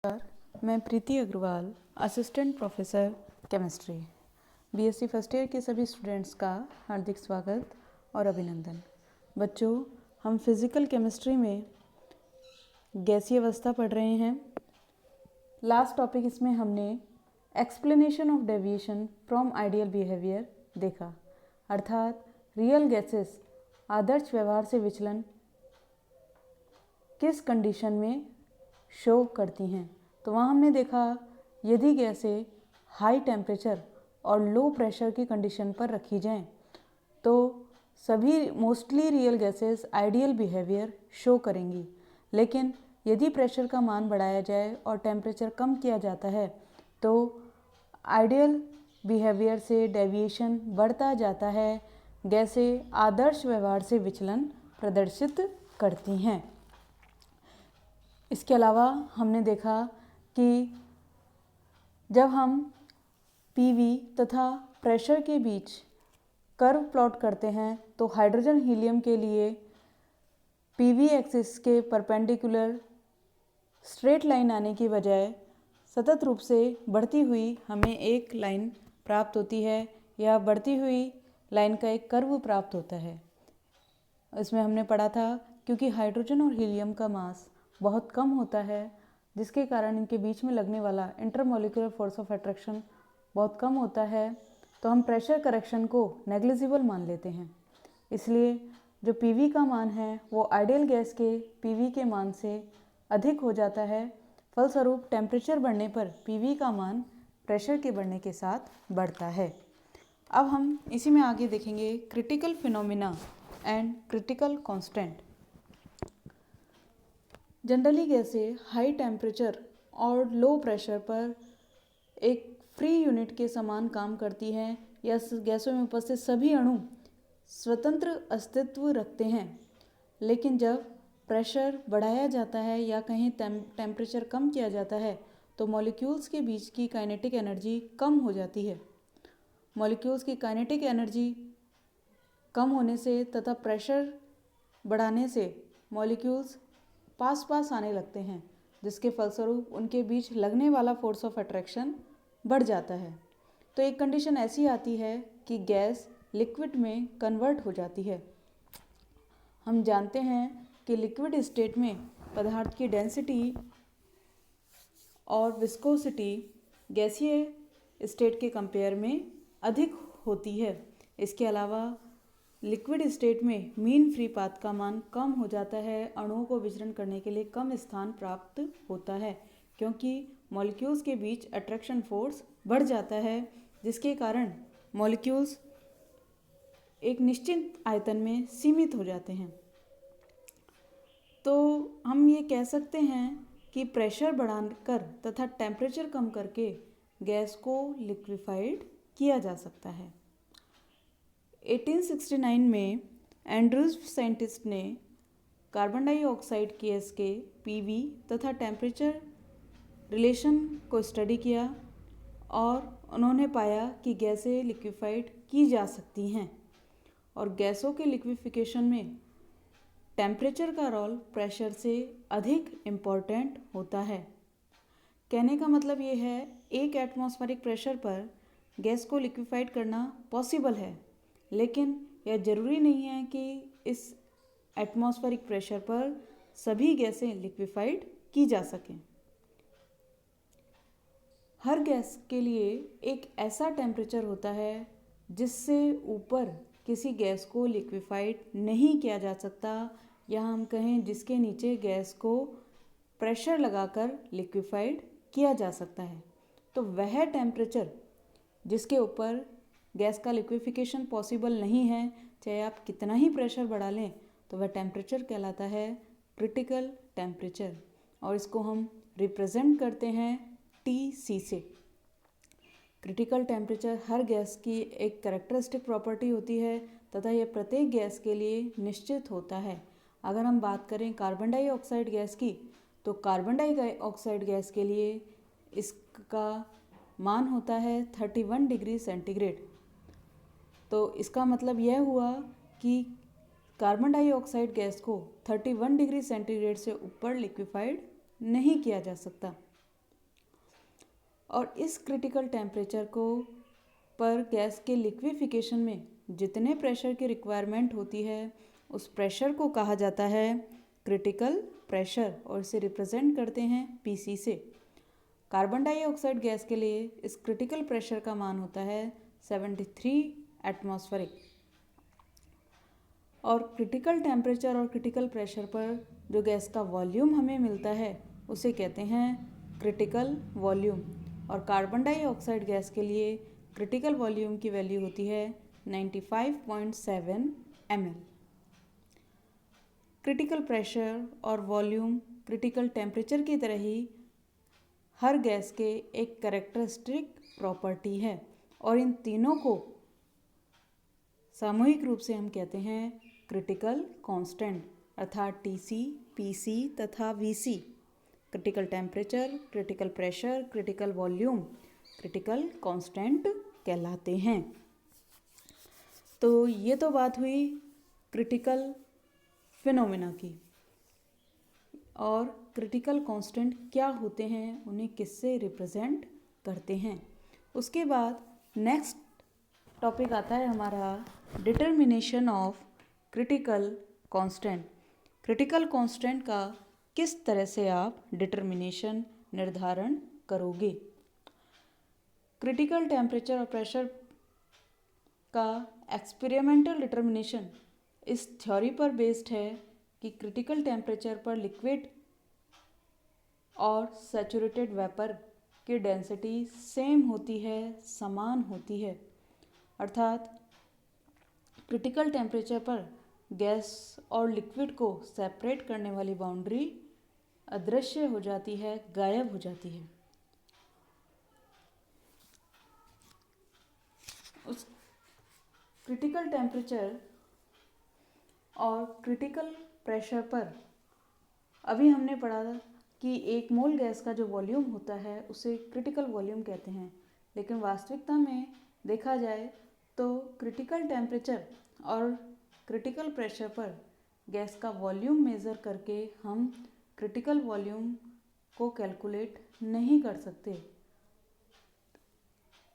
नमस्कार, मैं Preeti Agrawal, assistant professor chemistry, BSc first year के सभी स्टूडेंट्स का हार्दिक स्वागत और अभिनंदन। बच्चों, हम फिज़िकल केमिस्ट्री में गैसीय अवस्था पढ़ रहे हैं। लास्ट टॉपिक इसमें हमने explanation of deviation from ideal behaviour देखा, अर्थात रियल गैसेस आदर्श व्यवहार से विचलन किस कंडीशन में शो करती हैं। तो वहाँ हमने देखा, यदि गैसें हाई टेम्परेचर और लो प्रेशर की कंडीशन पर रखी जाएं तो सभी mostly real gases ideal behaviour show करेंगी। लेकिन यदि प्रेशर का मान बढ़ाया जाए और टेम्परेचर कम किया जाता है तो आइडियल बिहेवियर से डेविएशन बढ़ता जाता है। गैसें आदर्श व्यवहार से विचलन प्रदर्शित करती हैं। इसके अलावा हमने देखा कि जब हम पीवी तथा प्रेशर के बीच कर्व प्लॉट करते हैं तो हाइड्रोजन हीलियम के लिए पीवी एक्सिस के परपेंडिकुलर स्ट्रेट लाइन आने की बजाय सतत रूप से बढ़ती हुई हमें एक लाइन प्राप्त होती है, या बढ़ती हुई लाइन का एक कर्व प्राप्त होता है। इसमें हमने पढ़ा था क्योंकि हाइड्रोजन और हीलियम का मास बहुत कम होता है, जिसके कारण इनके बीच में लगने वाला इंटरमॉलिक्यूलर फोर्स ऑफ अट्रैक्शन बहुत कम होता है, तो हम प्रेशर करेक्शन को नेग्लिजिबल मान लेते हैं। इसलिए जो पीवी का मान है वो आइडियल गैस के पीवी के मान से अधिक हो जाता है। फलस्वरूप टेम्परेचर बढ़ने पर पीवी का मान प्रेशर के बढ़ने के साथ बढ़ता है। अब हम इसी में आगे देखेंगे critical phenomena and critical constant. Generally गैसें हाई टेम्परेचर और लो प्रेशर पर एक फ्री यूनिट के समान काम करती हैं, या गैसों में उपस्थित सभी अणु स्वतंत्र अस्तित्व रखते हैं। लेकिन जब प्रेशर बढ़ाया जाता है या कहीं टेम्परेचर कम किया जाता है तो मॉलिक्यूल्स के बीच की काइनेटिक एनर्जी कम हो जाती है। मॉलिक्यूल्स की काइनेटिक एनर्जी कम होने से तथा प्रेशर बढ़ाने से मॉलिक्यूल्स पास पास आने लगते हैं, जिसके फलस्वरूप उनके बीच लगने वाला फोर्स ऑफ अट्रैक्शन बढ़ जाता है। तो एक कंडीशन ऐसी आती है कि गैस लिक्विड में कन्वर्ट हो जाती है। हम जानते हैं कि लिक्विड स्टेट में पदार्थ की डेंसिटी और विस्कोसिटी गैसीय स्टेट के कंपेयर में अधिक होती है। इसके अलावा लिक्विड स्टेट में मीन फ्री पाथ का मान कम हो जाता है। अणुओं को विचरण करने के लिए कम स्थान प्राप्त होता है, क्योंकि मॉलिक्यूल्स के बीच अट्रैक्शन फोर्स बढ़ जाता है, जिसके कारण मॉलिक्यूल्स एक निश्चित आयतन में सीमित हो जाते हैं। तो हम ये कह सकते हैं कि प्रेशर बढ़ाकर तथा टेम्परेचर कम करके गैस को लिक्विफाइड किया जा सकता है। 1869 में एंड्रूज साइंटिस्ट ने कार्बन डाइऑक्साइड गैस के पीवी तथा टेम्परेचर रिलेशन को स्टडी किया और उन्होंने पाया कि गैसें लिक्विफाइड की जा सकती हैं, और गैसों के लिक्विफिकेशन में टेम्परेचर का रोल प्रेशर से अधिक इम्पॉर्टेंट होता है। कहने का मतलब ये है, एक एटमॉस्फेरिक प्रेशर पर गैस को लिक्विफाइड करना पॉसिबल है, लेकिन यह ज़रूरी नहीं है कि इस एटमॉस्फेरिक प्रेशर पर सभी गैसें लिक्विफाइड की जा सकें। हर गैस के लिए एक ऐसा टेम्परेचर होता है जिससे ऊपर किसी गैस को लिक्विफाइड नहीं किया जा सकता, या हम कहें जिसके नीचे गैस को प्रेशर लगाकर लिक्विफाइड किया जा सकता है। तो वह टेम्परेचर जिसके ऊपर गैस का लिक्विफिकेशन पॉसिबल नहीं है, चाहे आप कितना ही प्रेशर बढ़ा लें, तो वह टेम्परेचर कहलाता है क्रिटिकल टेम्परेचर, और इसको हम रिप्रेजेंट करते हैं TC से। क्रिटिकल टेम्परेचर हर गैस की एक कैरेक्टरिस्टिक प्रॉपर्टी होती है तथा यह प्रत्येक गैस के लिए निश्चित होता है। अगर हम बात करें कार्बन डाइऑक्साइड गैस की, तो कार्बन डाइऑक्साइड गैस के लिए इसका मान होता है 31 डिग्री सेंटीग्रेड। तो इसका मतलब यह हुआ कि कार्बन डाइऑक्साइड गैस को 31 डिग्री सेंटीग्रेड से ऊपर लिक्विफाइड नहीं किया जा सकता। और इस क्रिटिकल टेम्परेचर को पर गैस के लिक्विफिकेशन में जितने प्रेशर की रिक्वायरमेंट होती है उस प्रेशर को कहा जाता है क्रिटिकल प्रेशर, और इसे रिप्रेजेंट करते हैं पीसी से। कार्बन डाइऑक्साइड गैस के लिए इस क्रिटिकल प्रेशर का मान होता है 73 एटमॉस्फेरिक। और क्रिटिकल टेम्परेचर और क्रिटिकल प्रेशर पर जो गैस का वॉल्यूम हमें मिलता है उसे कहते हैं क्रिटिकल वॉल्यूम। और कार्बन डाइऑक्साइड गैस के लिए क्रिटिकल वॉल्यूम की वैल्यू होती है 95.7 ml। क्रिटिकल प्रेशर और वॉल्यूम क्रिटिकल टेम्परेचर की तरह ही हर गैस के एक कैरेक्टरिस्टिक प्रॉपर्टी है, और इन तीनों को सामूहिक रूप से हम कहते हैं क्रिटिकल कांस्टेंट, अर्थात टीसी, पीसी तथा VC. Critical temperature, critical pressure, critical volume critical constant कहलाते हैं। तो ये तो बात हुई क्रिटिकल फिनोमेना की, और क्रिटिकल कांस्टेंट क्या होते हैं, उन्हें किससे रिप्रेजेंट करते हैं। उसके बाद नेक्स्ट टॉपिक आता है हमारा determination of critical constant. Critical constant का किस तरह से आप डिटर्मिनेशन निर्धारण करोगे। क्रिटिकल टेम्परेचर और प्रेशर का एक्सपेरिमेंटल डिटर्मिनेशन इस थ्योरी पर बेस्ड है कि क्रिटिकल टेम्परेचर पर लिक्विड और सैचुरेटेड वेपर की डेंसिटी सेम होती है, समान होती है। अर्थात क्रिटिकल टेम्परेचर पर गैस और लिक्विड को सेपरेट करने वाली बाउंड्री अदृश्य हो जाती है, गायब हो जाती है। उस क्रिटिकल टेम्परेचर और क्रिटिकल प्रेशर पर अभी हमने पढ़ा कि एक मोल गैस का जो वॉल्यूम होता है उसे क्रिटिकल वॉल्यूम कहते हैं, लेकिन वास्तविकता में देखा जाए तो क्रिटिकल टेम्परेचर और क्रिटिकल प्रेशर पर गैस का वॉल्यूम मेज़र करके हम क्रिटिकल वॉल्यूम को कैलकुलेट नहीं कर सकते।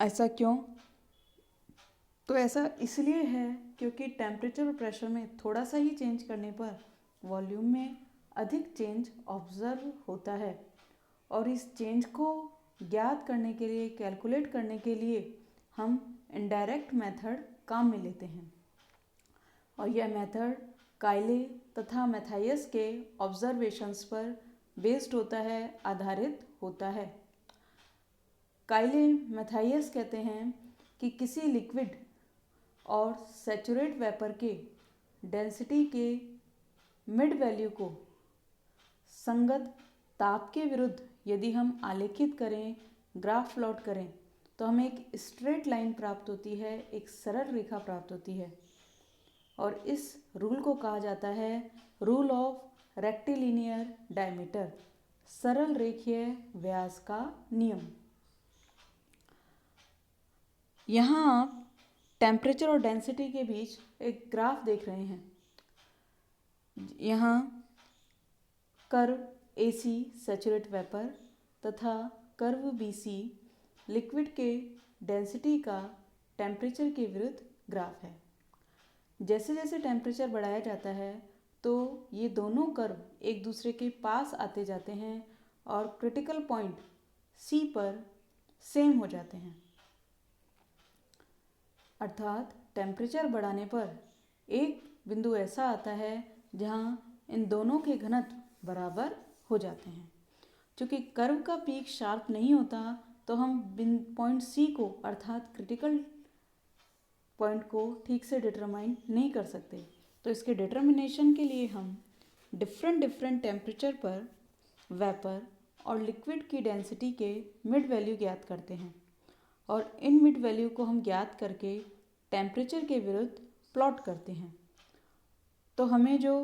ऐसा क्यों? तो ऐसा इसलिए है क्योंकि टेम्परेचर और प्रेशर में थोड़ा सा ही चेंज करने पर वॉल्यूम में अधिक चेंज ऑब्जर्व होता है, और इस चेंज को ज्ञात करने के लिए, कैलकुलेट करने के लिए हम इनडायरेक्ट मेथड काम में लेते हैं। और यह मेथड कायले तथा मैथाइयस के ऑब्जर्वेशंस पर बेस्ड होता है, आधारित होता है। कायले मैथाइयस कहते हैं कि किसी लिक्विड और सैचुरेट वेपर के डेंसिटी के मिड वैल्यू को संगत ताप के विरुद्ध यदि हम आलेखित करें, ग्राफ प्लॉट करें, तो हमें एक स्ट्रेट लाइन प्राप्त होती है, एक सरल रेखा प्राप्त होती है। और इस रूल को कहा जाता है रूल ऑफ रेक्टिलिनियर डायमीटर, सरल रेखीय व्यास का नियम। यहाँ आप टेम्परेचर और डेंसिटी के बीच एक ग्राफ देख रहे हैं। यहाँ कर्व AC सैचुरेट वेपर तथा कर्व BC लिक्विड के डेंसिटी का टेम्परेचर के विरुद्ध ग्राफ है। जैसे जैसे टेम्परेचर बढ़ाया जाता है तो ये दोनों कर्व एक दूसरे के पास आते जाते हैं और क्रिटिकल पॉइंट C पर सेम हो जाते हैं। अर्थात टेम्परेचर बढ़ाने पर एक बिंदु ऐसा आता है जहाँ इन दोनों के घनत्व बराबर हो जाते हैं। चूँकि कर्व का पीक शार्प नहीं होता तो हम पॉइंट C को अर्थात क्रिटिकल पॉइंट को ठीक से डिटरमाइन नहीं कर सकते। तो इसके डिटर्मिनेशन के लिए हम डिफरेंट टेम्परेचर पर वेपर और लिक्विड की डेंसिटी के मिड वैल्यू ज्ञात करते हैं, और इन मिड वैल्यू को हम ज्ञात करके टेम्परेचर के विरुद्ध प्लॉट करते हैं। तो हमें जो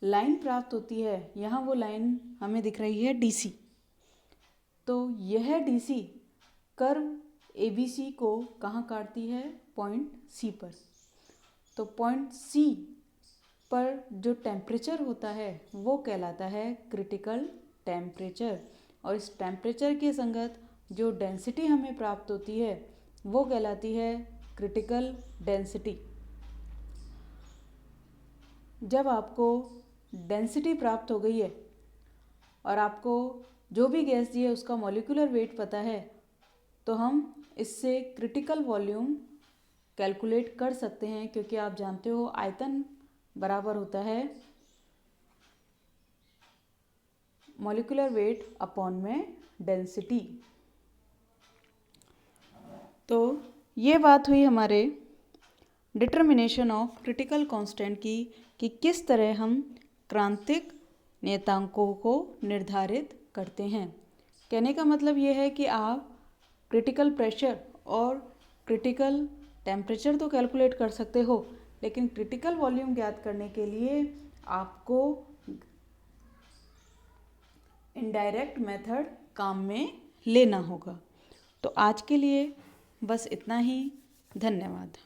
लाइन प्राप्त होती है, यहाँ वो लाइन हमें दिख रही है DC। तो यह DC कर्व ABC को कहाँ काटती है? पॉइंट C पर। तो पॉइंट C पर जो टेम्परेचर होता है वो कहलाता है क्रिटिकल टेम्परेचर, और इस टेम्परेचर के संगत जो डेंसिटी हमें प्राप्त होती है वो कहलाती है क्रिटिकल डेंसिटी। जब आपको डेंसिटी प्राप्त हो गई है और आपको जो भी गैस दी है उसका मॉलिक्यूलर वेट पता है, तो हम इससे क्रिटिकल वॉल्यूम कैलकुलेट कर सकते हैं, क्योंकि आप जानते हो आयतन बराबर होता है मॉलिक्यूलर वेट अपॉन में डेंसिटी। तो ये बात हुई हमारे डिटर्मिनेशन ऑफ क्रिटिकल कांस्टेंट की, कि किस तरह हम क्रांतिक नियतांकों को निर्धारित करते हैं। कहने का मतलब ये है कि आप क्रिटिकल प्रेशर और क्रिटिकल टेम्परेचर तो कैलकुलेट कर सकते हो, लेकिन क्रिटिकल वॉल्यूम ज्ञात करने के लिए आपको इनडायरेक्ट मेथड काम में लेना होगा। तो आज के लिए बस इतना ही। धन्यवाद।